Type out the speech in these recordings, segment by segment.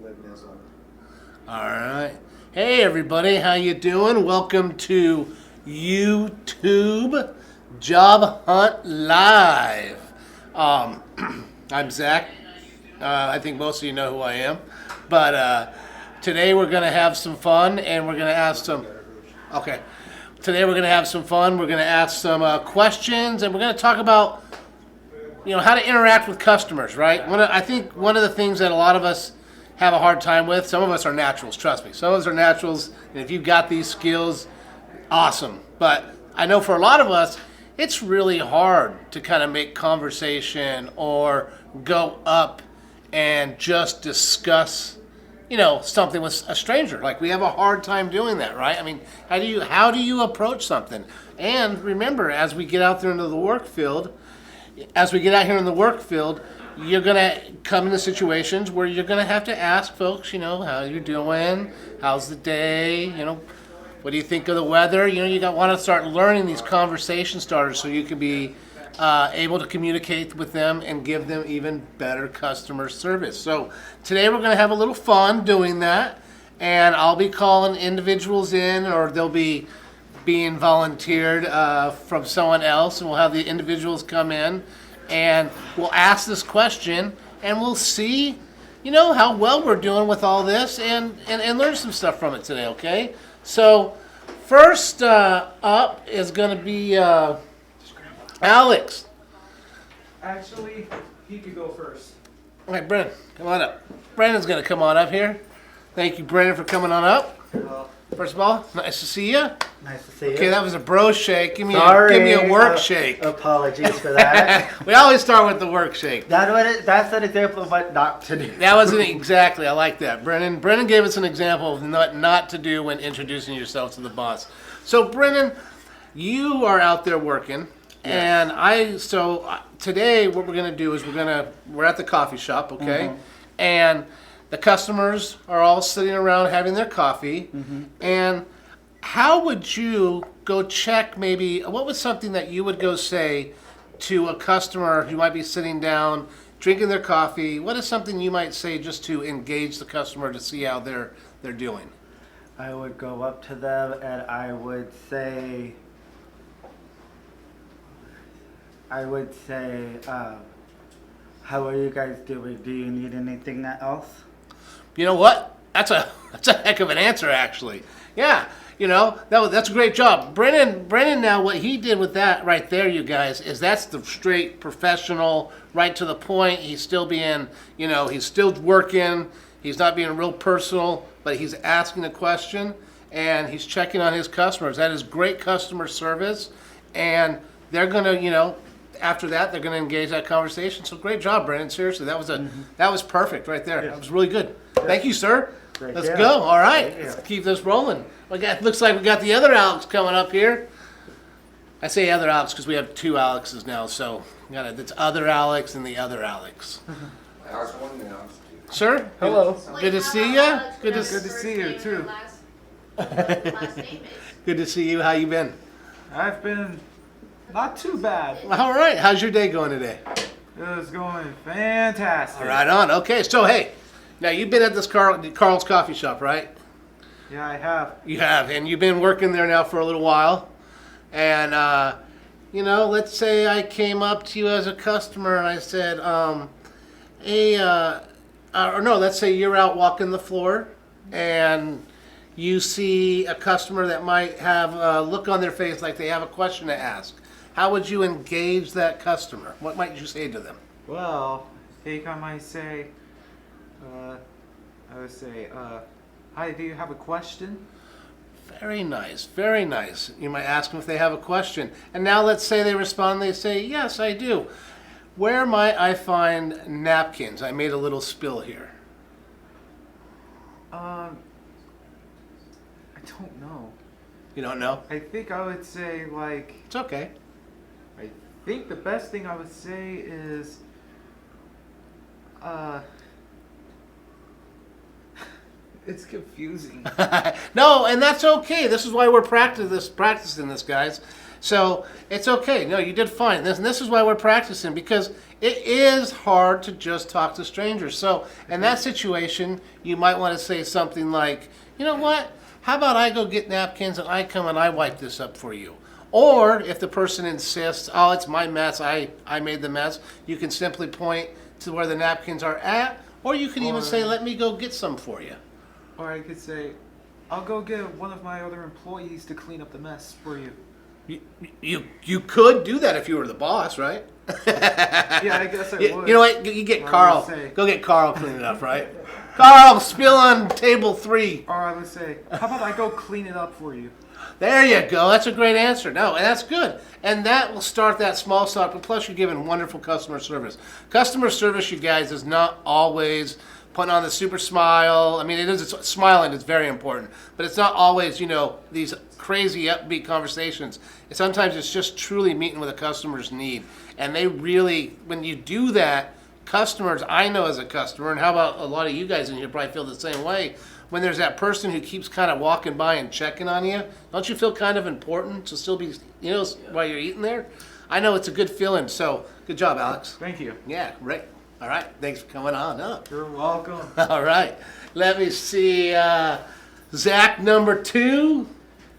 All right. Hey everybody, how you doing? Welcome to YouTube Job Hunt Live. I'm Zach. I think most of you know who I am. But today we're going to have some fun and we're going to ask some... Okay. Today we're going to have some fun. We're going to ask some questions and we're going to talk about, how to interact with customers, right? I think one of the things that a lot of us have a hard time with, some of us are naturals, trust me. Some of us are naturals, and if you've got these skills, awesome. But I know for a lot of us, it's really hard to kind of make conversation or go up and just discuss, something with a stranger. Like, we have a hard time doing that, right? I mean, how do you approach something? And remember, as we get out there into the work field, you're going to come into situations where you're going to have to ask folks, how you're doing, how's the day, what do you think of the weather? You want to start learning these conversation starters so you can be able to communicate with them and give them even better customer service. So today we're going to have a little fun doing that, and I'll be calling individuals in, or they'll be being volunteered from someone else, and we'll have the individuals come in and we'll ask this question and we'll see how well we're doing with all this and learn some stuff from it today. Okay, so first up is going to be Alex. Actually, he could go first. All right, Brennan, come on up. Brennan's going to come on up here. Thank you, Brennan, for coming on up. Well, First of all, nice to see you. nice to see you. Okay, that was a bro shake. Give me Sorry, a work shake. Apologies for that. We always start with the work shake. That's an example of what not to do. That wasn't exactly. I like that. Brennan gave us an example of what not to do when introducing yourself to the boss. So, Brennan, you are out there working, and today what we're going to do is we're at the coffee shop, okay? Mm-hmm. And the customers are all sitting around having their coffee, and how would you go check what was something that you would go say to a customer who might be sitting down, drinking their coffee? What is something you might say just to engage the customer to see how they're doing? I would go up to them and I would say, how are you guys doing? Do you need anything else? You know what? That's a heck of an answer, actually. Yeah, that's a great job. Brennan, now what he did with that right there, you guys, is that's the straight professional, right to the point. He's still being, he's still working. He's not being real personal, but he's asking a question and he's checking on his customers. That is great customer service, and they're gonna, after that, they're gonna engage that conversation. So great job, Brennan. Seriously, that was perfect right there. That was really good. Thank you, sir. Let's go. All right, let's keep this rolling. Looks like we got the other Alex coming up here. I say other Alex because we have two Alexes now, so it's other Alex and the other Alex. Alex 1 and Alex 2. Sir, Hello. Good to see you. Good to see you too. Good to see you. How you been? I've been not too bad. All right. How's your day going today? It was going fantastic. All right, on. Okay, so hey, now you've been at this Carl's Coffee Shop, right? Yeah, I have. You have, and you've been working there now for a little while. And let's say I came up to you as a customer and I said, let's say you're out walking the floor and you see a customer that might have a look on their face like they have a question to ask. How would you engage that customer? What might you say to them? Well, I think I might say, hi, do you have a question? Very nice, very nice. You might ask them if they have a question. And now let's say they respond, they say, yes, I do. Where might I find napkins? I made a little spill here. I don't know. You don't know? I think I would say, It's okay. I think the best thing I would say is, it's confusing. No, and that's okay. This is why we're practicing this, guys. So it's okay. No, you did fine. This is why we're practicing, because it is hard to just talk to strangers. So in that situation, you might want to say something like, you know what? How about I go get napkins and I come and I wipe this up for you? Or if the person insists, oh, it's my mess, I made the mess, you can simply point to where the napkins are at, or you can even say, let me go get some for you. Or I could say, I'll go get one of my other employees to clean up the mess for you. You could do that if you were the boss, right? Yeah, I guess I would. You know what? You get Or I Carl. would say- Go get Carl clean it up, right? Carl, spill on table 3. Or I would say, how about I go clean it up for you? There you go. That's a great answer. No, and that's good. And that will start that small talk. But plus, you're giving wonderful customer service. Customer service, you guys, is not always putting on the super smile. I mean, it is smiling is very important, but it's not always, these crazy upbeat conversations. And sometimes it's just truly meeting with a customer's need. And they really, when you do that, customers, I know as a customer, and how about a lot of you guys in here probably feel the same way, when there's that person who keeps kind of walking by and checking on you, don't you feel kind of important to still be, while you're eating there? I know it's a good feeling, so good job, Alex. Thank you. Yeah, right. All right, thanks for coming on up. You're welcome. All right, let me see, Zach number 2.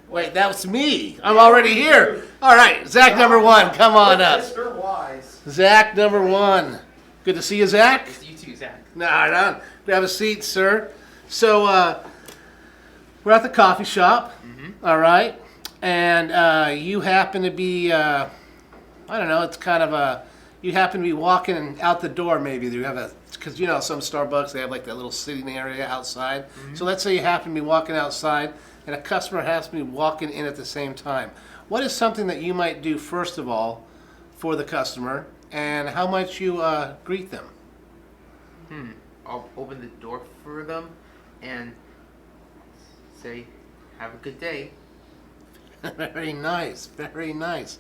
Wait, that was me. I'm already here. All right, Zach number 1, come on up. Mr. Wise. Zach number 1. Good to see you, Zach. You too, Zach. No. Grab a seat, sir. So, we're at the coffee shop, all right? And you happen to be, I don't know, it's kind of you happen to be walking out the door maybe. You have because some Starbucks, they have like that little sitting area outside. So let's say you happen to be walking outside and a customer has to be walking in at the same time. What is something that you might do, first of all, for the customer, and how might you greet them? I'll open the door for them and say, have a good day. Very nice, very nice.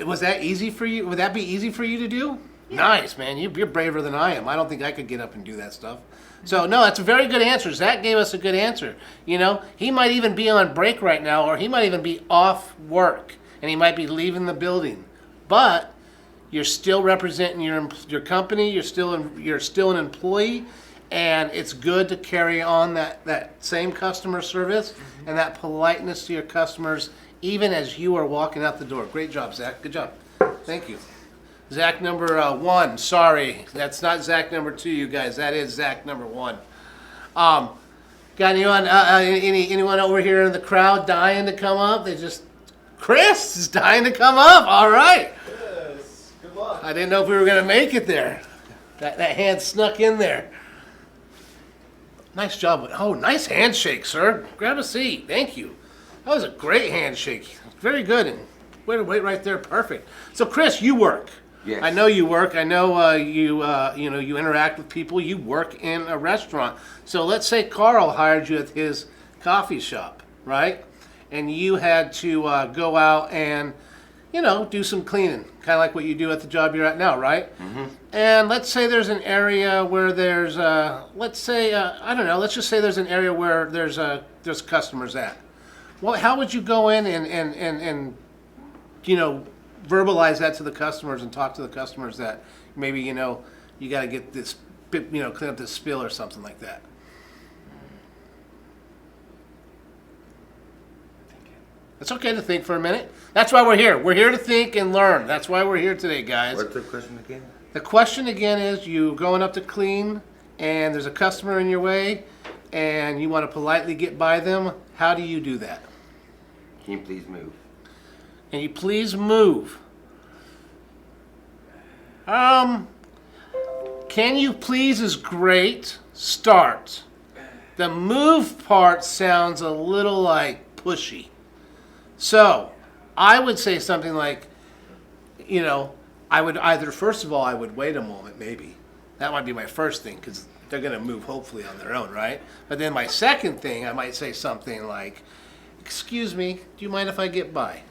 Was that easy for you? Would that be easy for you to do? Yeah. Nice, man. You're braver than I am. I don't think I could get up and do that stuff. So, no, that's a very good answer. Zach gave us a good answer. He might even be on break right now, or he might even be off work, and he might be leaving the building. But you're still representing your company. You're still an employee, and it's good to carry on that same customer service and that politeness to your customers, even as you are walking out the door. Great job, Zach. Good job. Thank you. Zach number 1. Sorry, that's not Zach number 2, you guys. That is Zach number 1. Got anyone over here in the crowd dying to come up? Chris is dying to come up. All right. Yes. Good luck. I didn't know if we were going to make it there. That hand snuck in there. Nice job. Oh, nice handshake, sir. Grab a seat. Thank you. That was a great handshake. Very good. And wait right there. Perfect. So, Chris, you work. Yes. I know you work. I know you interact with people. You work in a restaurant. So let's say Carl hired you at his coffee shop, right? And you had to go out and do some cleaning, kind of like what you do at the job you're at now, right? Mm-hmm. And let's say there's an area where there's, let's just say there's an area where there's customers at. Well, how would you go in and verbalize that to the customers and talk to the customers that maybe, you got to get this, clean up this spill or something like that? It's okay to think for a minute. That's why we're here. We're here to think and learn. That's why we're here today, guys. What's the question again? The question again is, you going up to clean and there's a customer in your way and you want to politely get by them. How do you do that? Can you please move? Can you please move? Can you please is great. Start. The move part sounds a little like pushy. So, I would say something like, I would either, first of all, I would wait a moment, maybe. That might be my first thing, because they're going to move hopefully on their own, right? But then my second thing, I might say something like, excuse me, do you mind if I get by?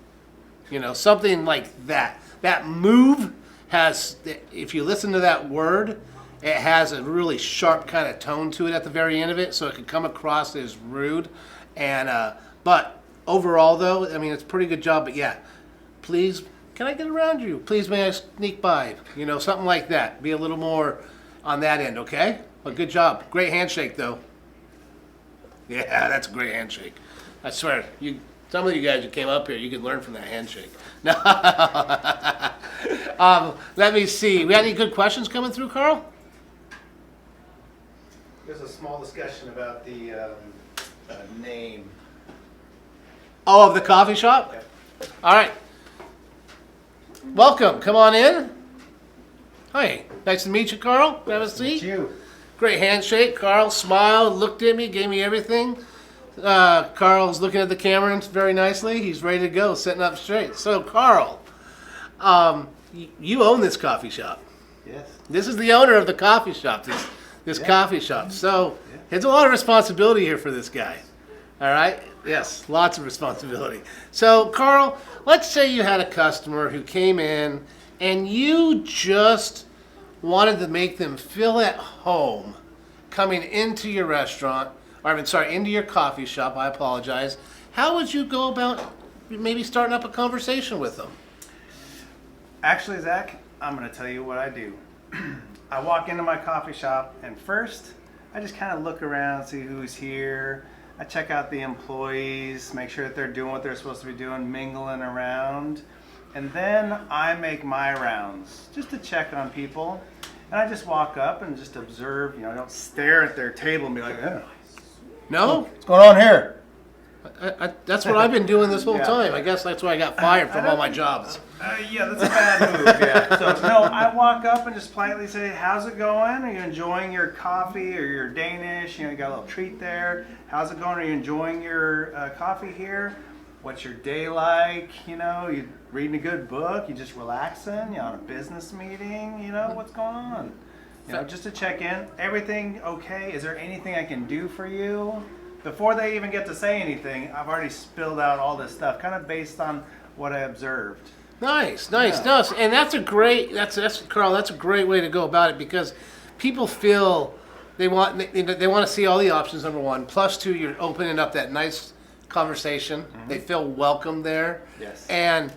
Something like that. That move has, if you listen to that word, it has a really sharp kind of tone to it at the very end of it, so it can come across as rude. And but overall, though, I mean, it's a pretty good job. But yeah, please, can I get around you? Please, may I sneak by? You know, something like that. Be a little more on that end, okay? But good job. Great handshake, though. Yeah, that's a great handshake. I swear, some of you guys who came up here, you could learn from that handshake. No. Let me see. We got any good questions coming through, Carl? There's a small discussion about the name. Oh, of the coffee shop? Okay. All right. Welcome. Come on in. Hi. Nice to meet you, Carl. Have a seat. You. Great handshake. Carl smiled, looked at me, gave me everything. Carl's looking at the camera very nicely. He's ready to go, sitting up straight. So, Carl, you own this coffee shop. Yes. This is the owner of the coffee shop, this coffee shop. So, it's a lot of responsibility here for this guy. All right? Yes, lots of responsibility. So, Carl, let's say you had a customer who came in and you just wanted to make them feel at home coming into your restaurant, or into your coffee shop, I apologize. How would you go about maybe starting up a conversation with them? Actually, Zach, I'm going to tell you what I do. I walk into my coffee shop, and first, I just kind of look around, see who's here. I check out the employees, make sure that they're doing what they're supposed to be doing, mingling around. And then I make my rounds just to check on people. And I just walk up and just observe, I don't stare at their table and be like, oh, No? what's going on here? That's what I've been doing this whole Yeah. time. I guess that's why I got fired from all my jobs. Yeah, that's a bad move. Yeah. So no, I walk up and just politely say, "How's it going? Are you enjoying your coffee or your Danish? You got a little treat there. How's it going? Are you enjoying your coffee here? What's your day like? You reading a good book? You just relaxing? You on a business meeting? What's going on? Just to check in. Everything okay? Is there anything I can do for you?" Before they even get to say anything, I've already spilled out all this stuff, kind of based on what I observed. Nice. Yeah. No, and that's Carl. That's a great way to go about it because people feel they want to see all the options. Number one, plus two, you're opening up that nice conversation. Mm-hmm. They feel welcome there. Yes. And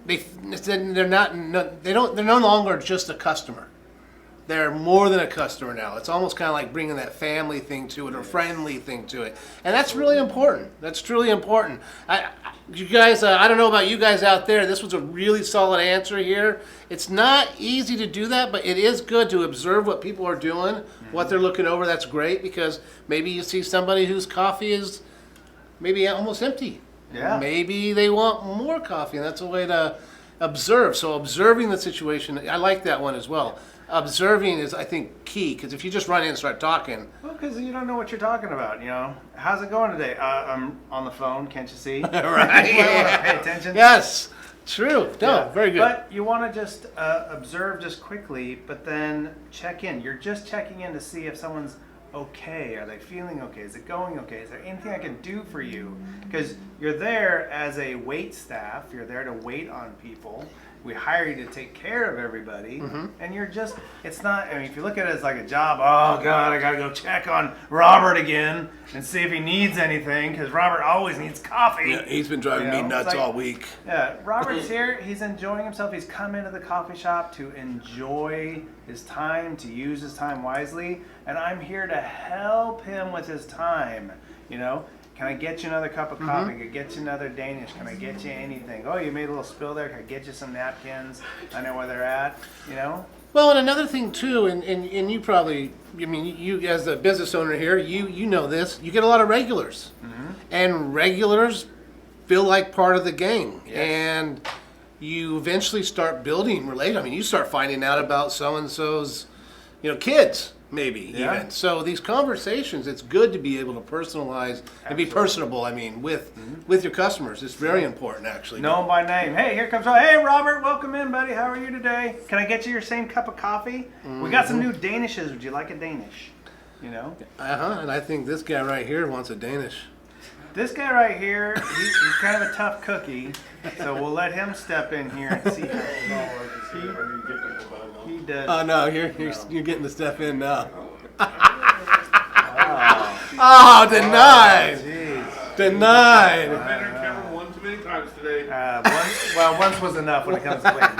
they're no longer just a customer. They're more than a customer now. It's almost kind of like bringing that family thing to it or friendly thing to it. And that's really important. That's truly important. You guys, I don't know about you guys out there. This was a really solid answer here. It's not easy to do that, but it is good to observe what people are doing, what they're looking over. That's great because maybe you see somebody whose coffee is maybe almost empty. Yeah. Maybe they want more coffee, and that's a way to observe. So observing the situation, I like that one as well. Observing is, I think, key, because if you just run in and start talking... Well, because you don't know what you're talking about, How's it going today? I'm on the phone, can't you see? Right. You want to pay attention? Yes, true. No, Yeah. very good. But you want to just observe just quickly, but then check in. You're just checking in to see if someone's okay. Are they feeling okay? Is it going okay? Is there anything I can do for you? Because you're there as a wait staff. You're there to wait on people. We hire you to take care of everybody, and it's not, if you look at it as like a job, oh God, I gotta go check on Robert again and see if he needs anything, because Robert always needs coffee. Yeah, he's been driving me nuts all week. Yeah, Robert's here, he's enjoying himself, he's come into the coffee shop to enjoy his time, to use his time wisely, and I'm here to help him with his time, Can I get you another cup of coffee? Can I get you another Danish? Can I get you anything? Oh, you made a little spill there. Can I get you some napkins? I know where they're at, Well, and another thing too, and you probably, you as the business owner here, you know this, you get a lot of regulars. And regulars feel like part of the gang. Yes. And you eventually start building relationships. You start finding out about so-and-so's, kids. Maybe Yeah. even. So these conversations, it's good to be able to personalize and be personable. With your customers, it's very important actually. Know them by name. Hey, here comes Robert. Hey, Robert, welcome in, buddy. How are you today? Can I get you your same cup of coffee? We got some new Danishes. Would you like a Danish? And I think this guy right here wants a Danish. This guy right here, he's kind of a tough cookie, so we'll let him step in here and see how he does. Oh no, you're getting the step in now. Oh, Oh, denied. jeez. Denied. One too many times today. Once was enough when it comes to cleaning.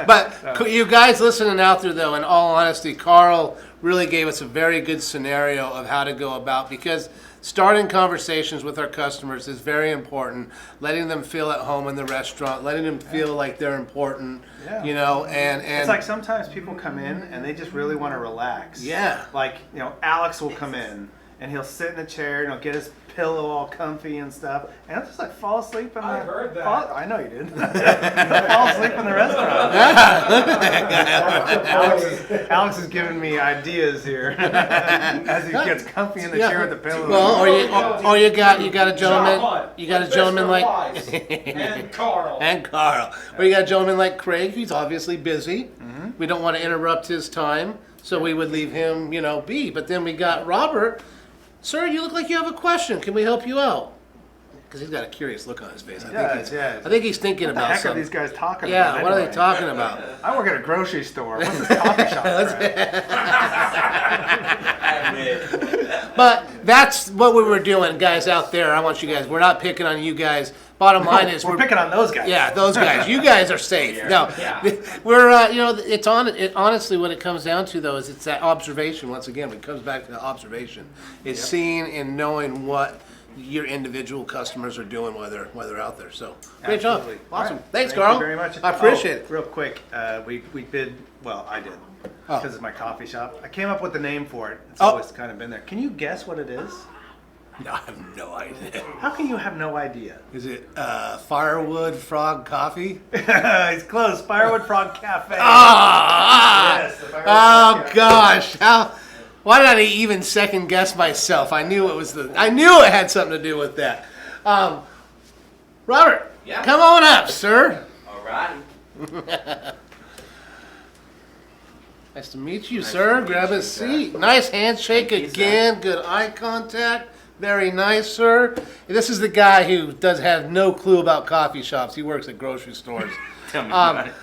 But you guys listening out there, though, in all honesty, Carl really gave us a very good scenario of how to go about, because starting conversations with our customers is very important. Letting them feel at home in the restaurant, letting them feel like they're important, Yeah. you know, and It's like sometimes people come in and they just really want to relax. Yeah. Like, Alex will come in and he'll sit in a chair and he'll get his pillow all comfy and stuff, and he'll just like fall asleep in the. I heard that. I know you did. He'll fall asleep in the restaurant. Alex is giving me ideas here as he gets comfy in the chair with the pillow. Well, or you got a gentleman, you got a gentleman like and Carl. and Carl, or you got a gentleman like Craig, who's obviously busy. We don't want to interrupt his time, so we would leave him, be. But then we got Robert. Sir, you look like you have a question. Can we help you out? Because he's got a curious look on his face. I think he's thinking What the about heck are something. these guys talking about? Yeah, what are they anyway? talking about? I work at a grocery store. What's this coffee shop? crap? But that's what we were doing, guys out there. I want you guys. We're not picking on you guys. Bottom line is We're picking on those guys. Yeah, those guys. You guys are safe. No, we're it's on it. Honestly, what it comes down to though is it's that observation. Once again, it comes back to the observation. It's seeing and knowing what your individual customers are doing while they're out there. So great Absolutely. job, awesome. All right. Thanks, Thank Carl. you very much. I appreciate it. Real quick, we did. Well, I did because it's my coffee shop. I came up with the name for it. It's always kind of been there. Can you guess what it is? No, I have no idea. How can you have no idea? Is it Firewood Frog Coffee? It's close. Firewood Frog Cafe. Yes, the Firewood Frog Cafe. Gosh! Why did I even second guess myself? I knew I knew it had something to do with that. Robert, come on up, sir. All right. Nice to meet you, sir. Grab a seat. Nice handshake again. Good eye contact. Very nice, sir. This is the guy who does have no clue about coffee shops. He works at grocery stores. Tell me about it.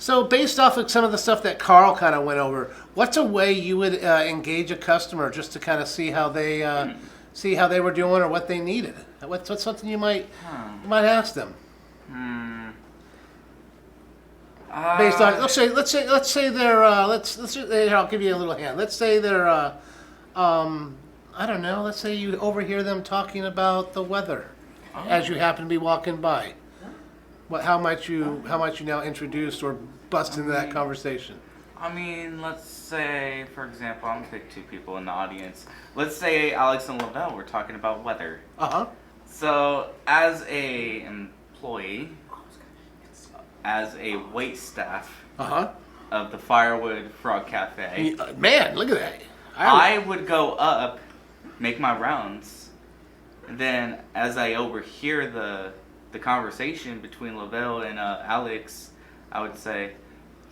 So based off of some of the stuff that Carl kind of went over, what's a way you would engage a customer just to kind of see how they were doing or what they needed? What's something you might ask them? Based on let's say they're I'll give you a little hand. Let's say they're I don't know. Let's say you overhear them talking about the weather as you happen to be walking by. How might you now introduce or bust into that conversation? I mean, let's say, for example, I'm gonna pick two people in the audience. Let's say Alex and Lavelle were talking about weather. So, as a employee, as a wait staff of the Firewood Frog Cafe, Man, look at that. I would go up, make my rounds, and then as I overhear the conversation between Lavelle and Alex, I would say,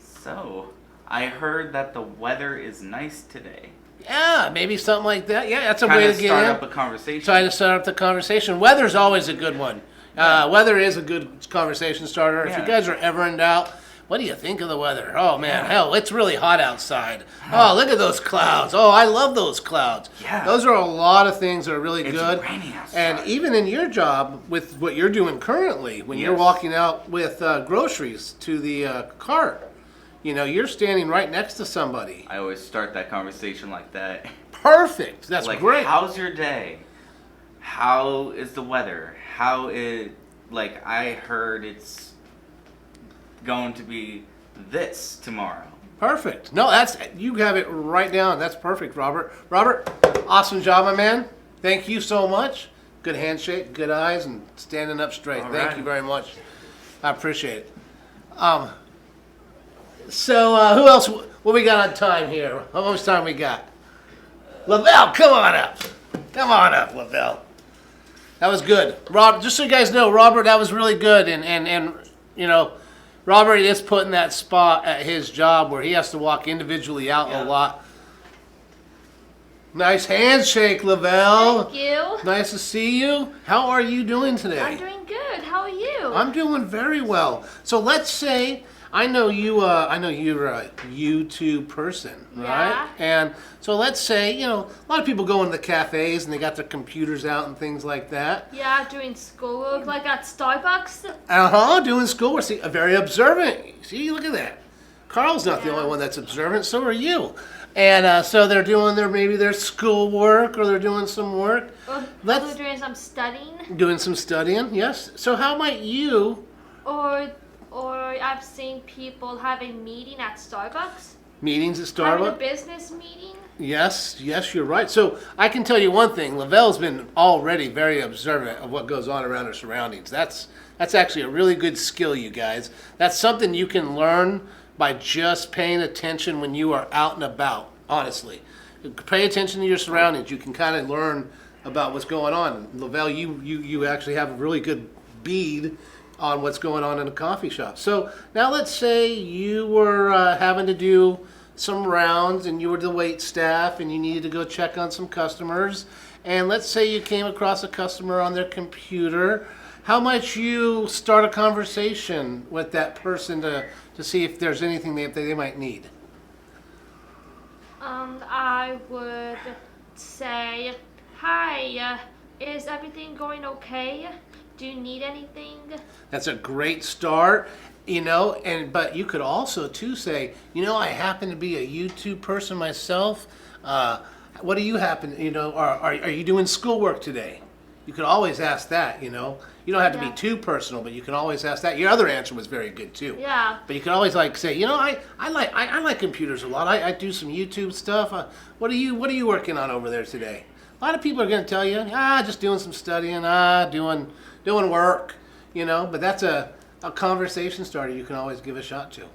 so, I heard that the weather is nice today. Yeah, maybe something like that. Yeah, that's a Kind way of to get start in. up a conversation. Try to start up the conversation. Weather's always a good one. Weather is a good conversation starter. If you guys are ever in doubt, what do you think of the weather? Oh man, hell, it's really hot outside. Oh, look at those clouds. Oh, I love those clouds. Yeah. Those are a lot of things that are really It's good. raining outside. And even in your job, with what you're doing currently, when you're Yes. walking out with groceries to the cart, you're standing right next to somebody. I always start that conversation like that. Perfect. That's Like, great. how's your day? How is the weather? I heard it's going to be this tomorrow. Perfect. No, you have it right down. That's perfect, Robert. Robert, awesome job, my man. Thank you so much. Good handshake, good eyes, and standing up straight. All Thank right. you very much. I appreciate it. So who else? What we got on time here? How much time we got? Lavelle, come on up. Come on up, Lavelle. That was good. Rob, just so you guys know, Robert, that was really good. And Robert is put in that spot at his job where he has to walk individually out a lot. Nice handshake, Lavelle. Thank you. Nice to see you. How are you doing today? I'm doing good. How are you? I'm doing very well. So let's say I know you. I know you're a YouTube person, right? Yeah. And so let's say a lot of people go into the cafes and they got their computers out and things like that. Yeah, doing schoolwork, like at Starbucks. Doing schoolwork. See, very observant. See, look at that. Carl's not the only one that's observant. So are you. And so they're doing their schoolwork, or they're doing some work. Or Let's- they're doing some studying. Doing some studying, yes. So how might you Or I've seen people having meeting at Starbucks. meetings at Having a Starbucks? business meeting. Yes, you're right. So I can tell you one thing. Lavelle's been already very observant of what goes on around her surroundings. That's actually a really good skill, you guys. That's something you can learn by just paying attention when you are out and about, honestly. Pay attention to your surroundings. You can kind of learn about what's going on. Lavelle, you actually have a really good bead on what's going on in a coffee shop. So now let's say you were having to do some rounds and you were the wait staff and you needed to go check on some customers. And let's say you came across a customer on their computer. How might you start a conversation with that person to see if there's anything they might need? I would say, hi, is everything going okay? Do you need anything? That's a great start, but you could also too say, I happen to be a YouTube person myself. What do you happen, are you doing schoolwork today? You could always ask that, You don't have to be too personal, but you can always ask that. Your other answer was very good too. Yeah. But you can always say, I like computers a lot. I do some YouTube stuff. What are you working on over there today? A lot of people are going to tell you, just doing some studying, doing work, But that's a conversation starter you can always give a shot to.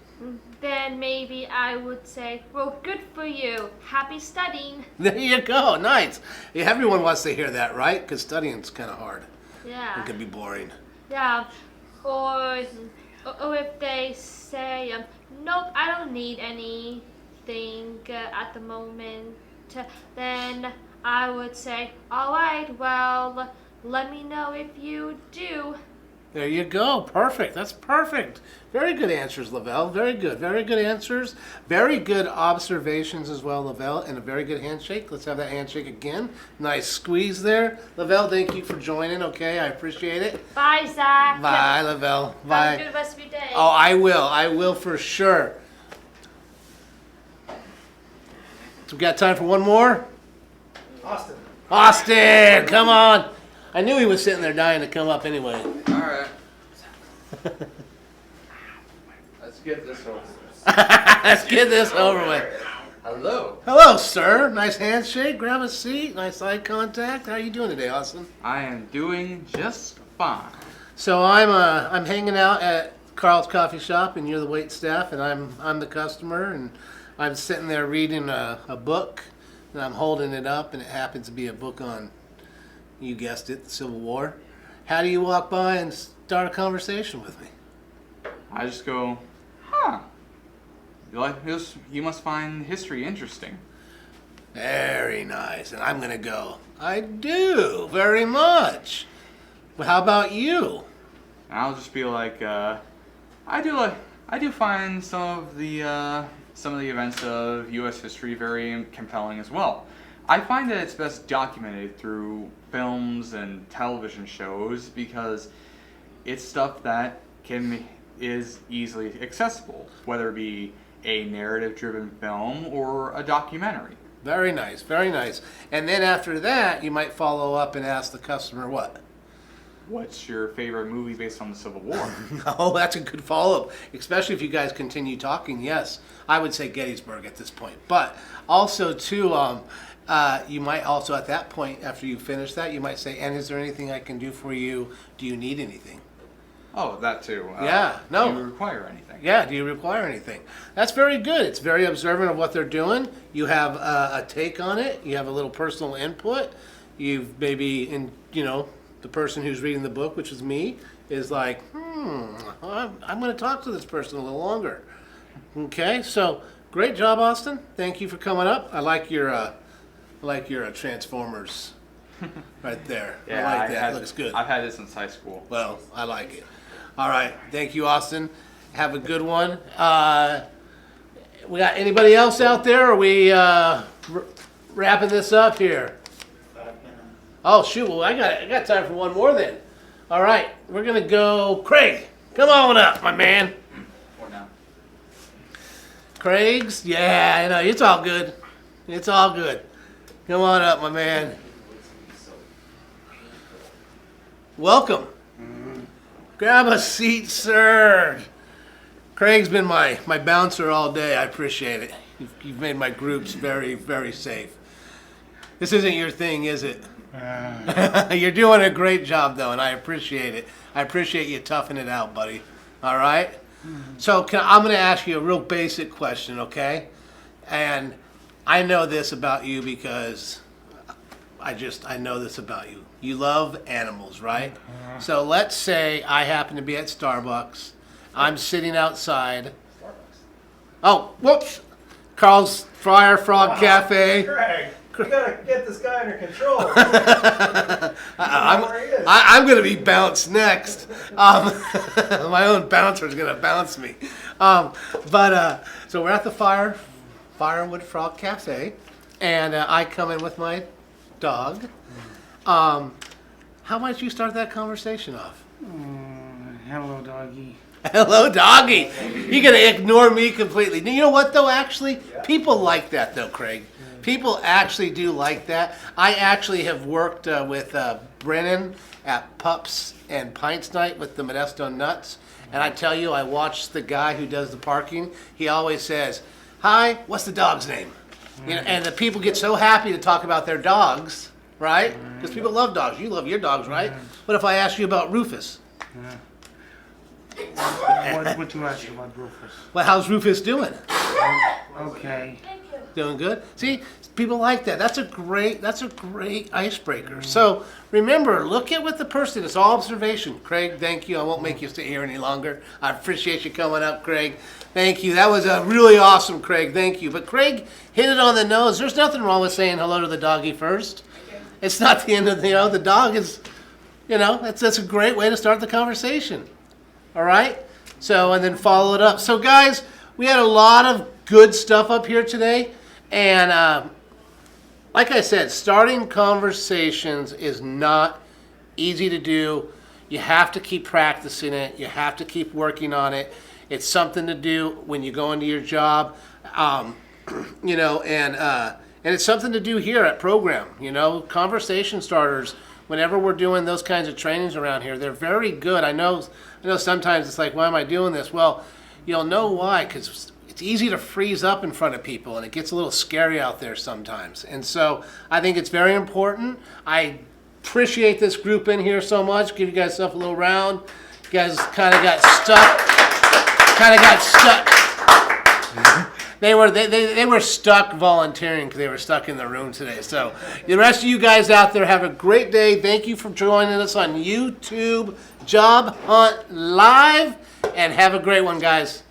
Then maybe I would say, well, good for you. Happy studying. There you go. Nice. Yeah, everyone wants to hear that, right? Because studying's kind of hard. Yeah. It can be boring. Yeah. Or if they say, nope, I don't need anything at the moment, then I would say, all right, well, let me know if you do. There you go. Perfect. That's perfect. Very good answers, Lavelle. Very good. Very good answers. Very good observations as well, Lavelle. And a very good handshake. Let's have that handshake again. Nice squeeze there. Lavelle, thank you for joining. Okay, I appreciate it. Bye, Zach. Bye, Lavelle. Bye. Have a good rest of your day. Oh, I will. I will for sure. So we got time for one more? Austin. Austin, come on. I knew he was sitting there dying to come up anyway. All right. Let's get this over. Let's get this over with. Hello. Hello, sir. Nice handshake. Grab a seat. Nice eye contact. How are you doing today, Austin? I am doing just fine. So I'm hanging out at Carl's coffee shop, and you're the wait staff, and I'm the customer, and I'm sitting there reading a book, and I'm holding it up, and it happens to be a book on, you guessed it, the Civil War. How do you walk by and start a conversation with me? I just go, huh. You must find history interesting. Very nice. And I'm going to go, I do, very much. But how about you? And I'll just be like, I do find some of the events of U.S. history very compelling as well. I find that it's best documented through films and television shows because it's stuff that is easily accessible, whether it be a narrative-driven film or a documentary. Very nice, very nice. And then after that, you might follow up and ask the customer what? What's your favorite movie based on the Civil War? Oh, that's a good follow-up, especially if you guys continue talking. Yes, I would say Gettysburg at this point. But also, too, you might also at that point, after you finish that, you might say, and is there anything I can do for you? Do you need anything? Oh, that too. Yeah, no. Do you require anything? Yeah, do you require anything? That's very good. It's very observant of what they're doing. You have a take on it. You have a little personal input. You've maybe, the person who's reading the book, which is me, is like, I'm going to talk to this person a little longer. Okay, so great job, Austin. Thank you for coming up. I like your Transformers right there. Yeah, I like that. It looks good. I've had it since high school. Well, I like it. All right. Thank you, Austin. Have a good one. We got anybody else out there? Or are we wrapping this up here? Oh shoot! Well, I got time for one more then. All right, we're gonna go. Craig, come on up, my man. For now. Craig's, yeah, I know it's all good. It's all good. Come on up, my man. Welcome. Grab a seat, sir. Craig's been my bouncer all day. I appreciate it. You've made my groups very, very safe. This isn't your thing, is it? You're doing a great job, though, and I appreciate it. I appreciate you toughing it out, buddy. All right? So I'm going to ask you a real basic question, okay? And I know this about you because I know this about you. You love animals, right? So let's say I happen to be at Starbucks. I'm sitting outside. Oh, whoops. Carl's Fryer Frog Cafe. Craig, you gotta get this guy under control. I'm going to be bounced next. My own bouncer is going to bounce me. So we're at the Firewood Frog Cafe, and I come in with my dog. How might you start that conversation off? Hello, doggy. Hello, doggy. You're going to ignore me completely. You know what, though, actually? People like that, though, Craig. People actually do like that. I actually have worked with Brennan at Pups and Pints Night with the Modesto Nuts. And I tell you, I watched the guy who does the parking. He always says, "Hi, what's the dog's name?" You know, and the people get so happy to talk about their dogs, right? Because people love dogs. You love your dogs, right? What if I ask you about Rufus? What you ask about Rufus? Well, how's Rufus doing? Okay. Doing good. See, people like that. That's a great icebreaker. So remember, look at what the person. It's all observation. Craig, thank you. I won't make you stay here any longer. I appreciate you coming up, Craig. Thank you. That was a really awesome, Craig. Thank you. But Craig hit it on the nose. There's nothing wrong with saying hello to the doggy first. It's not the end of the dog is, that's a great way to start the conversation. All right? So, and then follow it up. So, guys, we had a lot of good stuff up here today. And like I said, starting conversations is not easy to do. You have to keep practicing it. You have to keep working on it. It's something to do when you go into your job, and it's something to do here at Program. Conversation starters. Whenever we're doing those kinds of trainings around here, they're very good. I know sometimes it's like, why am I doing this? Well, you'll know why, because it's easy to freeze up in front of people, and it gets a little scary out there sometimes. And so I think it's very important. I appreciate this group in here so much. Give you guys a little round. You guys kind of got stuck. They were stuck volunteering because they were stuck in the room today. So the rest of you guys out there, have a great day. Thank you for joining us on YouTube Job Hunt Live, and have a great one, guys.